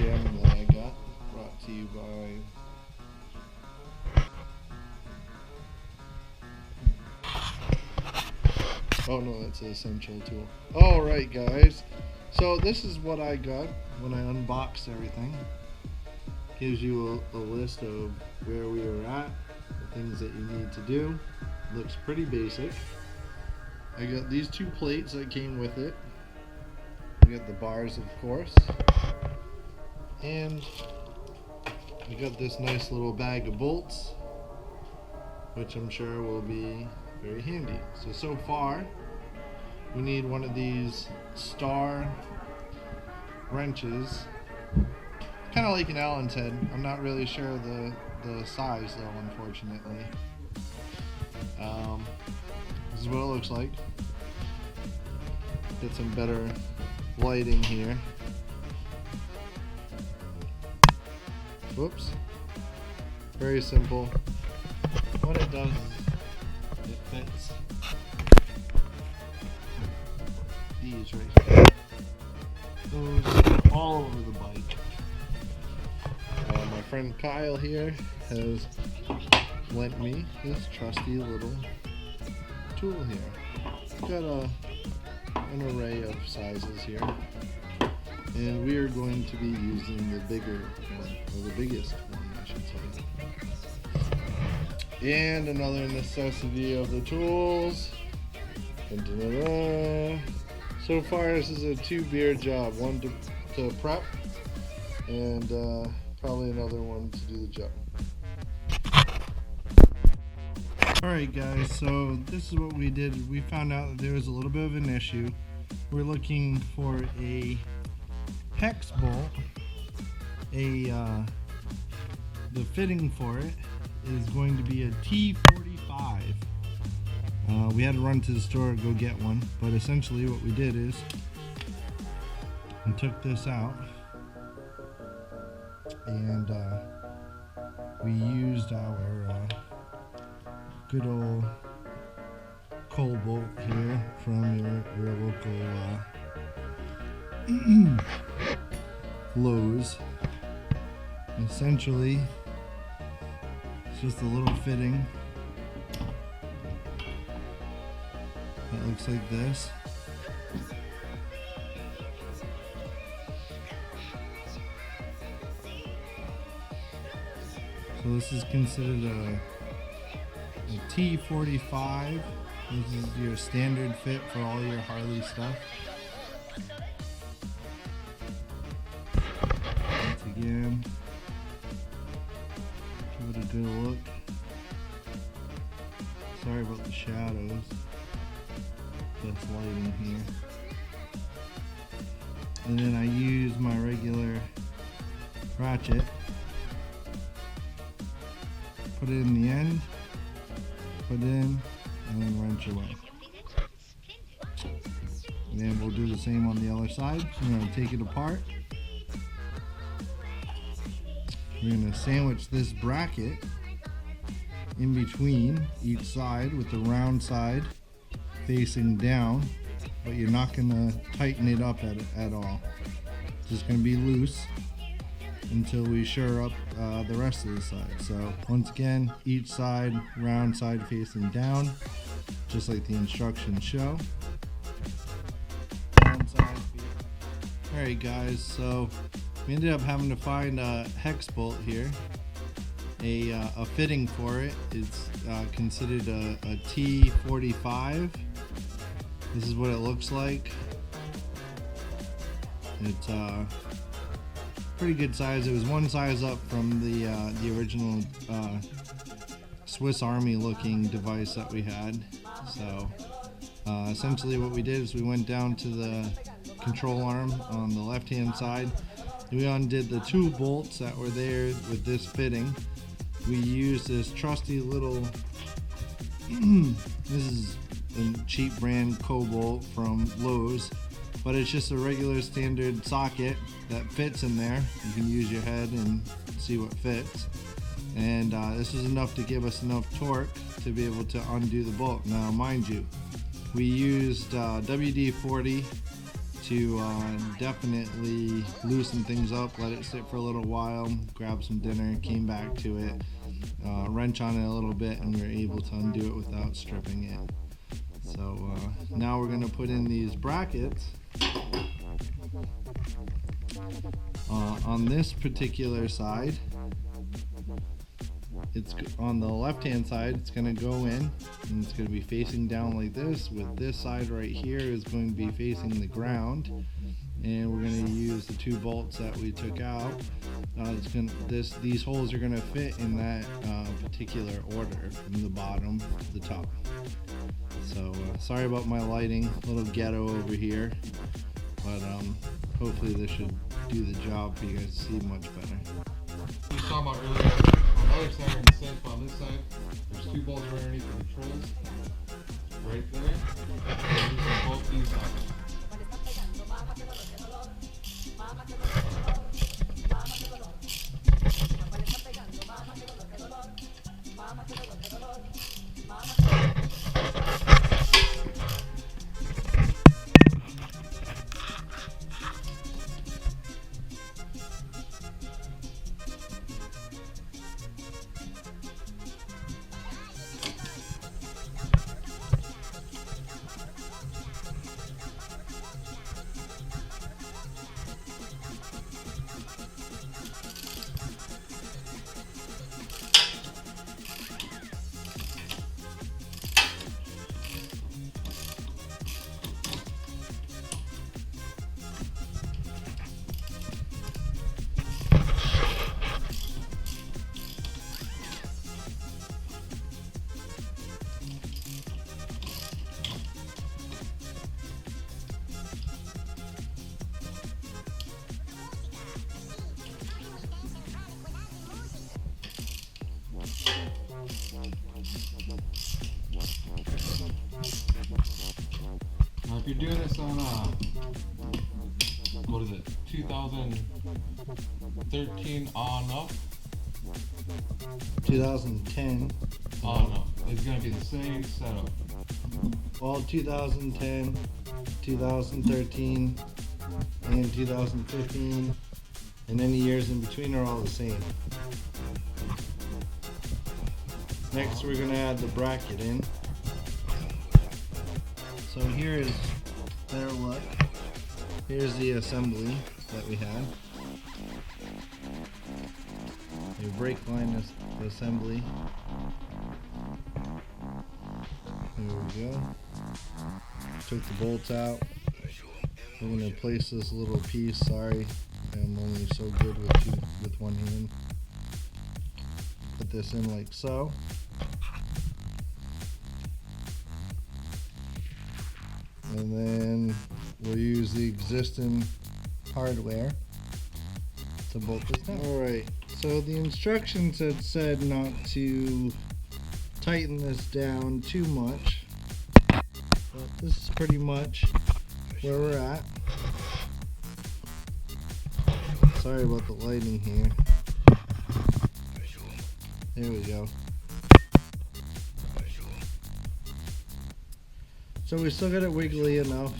gem that I got, brought to you by oh no, that's an essential tool. Alright guys, so this is what I got when I unboxed everything. Gives you a list of where we were at, the things that you need to do. Looks pretty basic. I got these two plates that came with it. I got the bars, of course. And I got this nice little bag of bolts, which I'm sure will be very handy. So far, we need one of these star wrenches, kind of like an Allen's head. I'm not really sure the size though, unfortunately. This is what it looks like. Get some better lighting here. Whoops. Very simple. What it does is it fits these right here. Goes all over the bike. My friend Kyle here has lent me this trusty little tool here. Got an array of sizes here, and we are going to be using the bigger one, or the biggest one I should say. And another necessity of the tools. Dun, dun, dun, dun. So far this is a 2-beer job, one to prep and probably another one to do the job. Alright guys, so this is what we did. We found out that there was a little bit of an issue. We're looking for a hex bolt. The fitting for it is going to be a T45. We had to run to the store to go get one, but essentially what we did is we took this out and we used our good old coal bolt here from your local Lowe's. Essentially, it's just a little fitting that looks like this. So this is considered a T45. This is your standard fit for all your Harley stuff. Once again, give it a good look. Sorry about the shadows. That's lighting here. And then I use my regular ratchet. Put it in the end. Put it in. And then wrench away. And then we'll do the same on the other side. We're going to take it apart. We're going to sandwich this bracket in between each side with the round side facing down, but you're not going to tighten it up at all. It's just going to be loose until we shore up the rest of the side. So once again, each side, round side facing down, just like the instructions show. Alright guys, so we ended up having to find a hex bolt here. A fitting for it is considered a T45. This is what it looks like. It's pretty good size. It was one size up from the original Swiss Army looking device that we had. So essentially what we did is we went down to the control arm on the left hand side. We undid the two bolts that were there with this fitting. We used this trusty little this is a cheap brand Cobalt from Lowe's, but it's just a regular standard socket that fits in there. You can use your head and see what fits, and this was enough to give us enough torque to be able to undo the bolt. Now mind you, we used WD-40 to definitely loosen things up, let it sit for a little while, grab some dinner, came back to it, wrench on it a little bit, and we were able to undo it without stripping it. So now we're going to put in these brackets. On this particular side, it's on the left hand side, it's going to go in and it's going to be facing down like this, with this side right here is going to be facing the ground, and we're going to use the 2 bolts that we took out. These holes are going to fit in that particular order from the bottom to the top. So sorry about my lighting, a little ghetto over here, but hopefully this should do the job for you guys to see much better. We saw about earlier, on the other side and the same on this side, there's 2 bolts right underneath the controls, right there. We're using both these out. Now if you're doing this on what is it, 2013 on up? 2010 On up. It's going to be the same setup. All 2010, 2013, and 2015, and any years in between are all the same. Next we're going to add the bracket in. So here is their look. Here's the assembly that we had. A brake line assembly. There we go. Took the bolts out. We're going to place this little piece. Sorry, I'm only so good with one hand. Put this in like so. And then we'll use the existing hardware to bolt this down. Alright, so the instructions had said not to tighten this down too much, but this is pretty much where we're at. Sorry about the lighting here. There we go. So we still got it wiggly enough.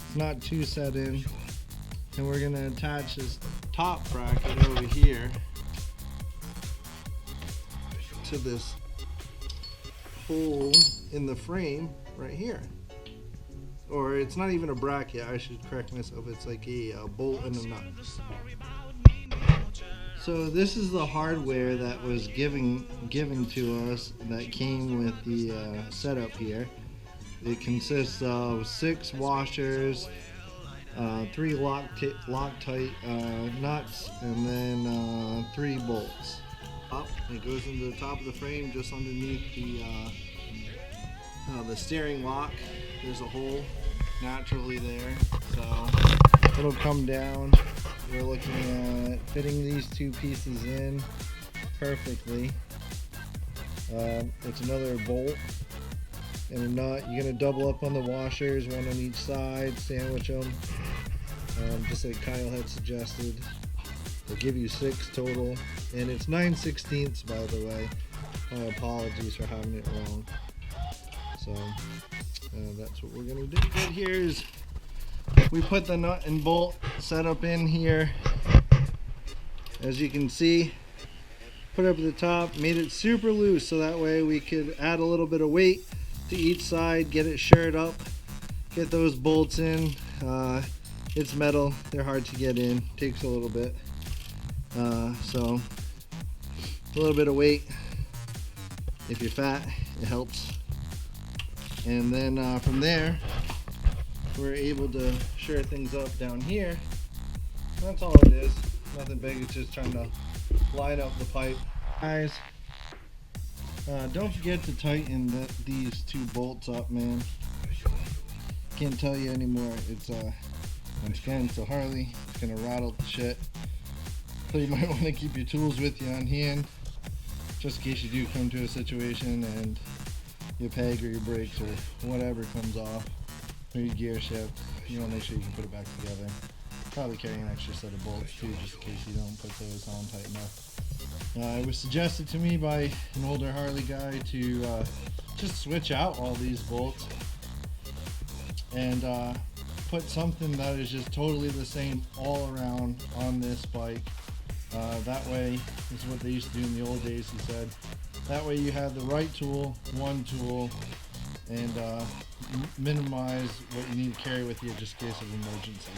It's not too set in. And we're gonna attach this top bracket over here to this hole in the frame right here. Or it's not even a bracket, I should correct myself, it's like a bolt and a nut. So this is the hardware that was given to us that came with the setup here. It consists of 6 washers, 3 Loctite nuts, and then 3 bolts. Up, it goes into the top of the frame just underneath the steering lock. There's a hole naturally there, so it'll come down. We're looking at fitting these 2 pieces in perfectly. It's another bolt and a nut. You're going to double up on the washers, 1 on each side, sandwich them, just like Kyle had suggested. They'll give you 6 total, and it's 9/16 by the way. My apologies for having it wrong. So that's what we're going to do. But here's we put the nut and bolt setup in here. As you can see, put it up at the top, made it super loose so that way we could add a little bit of weight to each side, get it shored up, get those bolts in. It's metal, they're hard to get in, takes a little bit. So a little bit of weight, if you're fat, it helps. And then from there, we're able to shore things up down here. That's all it is, nothing big, it's just trying to line up the pipe. Guys, don't forget to tighten these two bolts up, man. Can't tell you anymore. It's once again, it's a Harley. It's gonna rattle the shit. So you might want to keep your tools with you on hand, just in case you do come to a situation and your peg or your brakes or whatever comes off, or your gear shift. You want to make sure you can put it back together. Probably carry an extra set of bolts too, just in case you don't put those on tight enough. It was suggested to me by an older Harley guy to just switch out all these bolts and put something that is just totally the same all around on this bike. That way, this is what they used to do in the old days, he said. That way you have the right tool, one tool, and minimize what you need to carry with you just in case of emergency.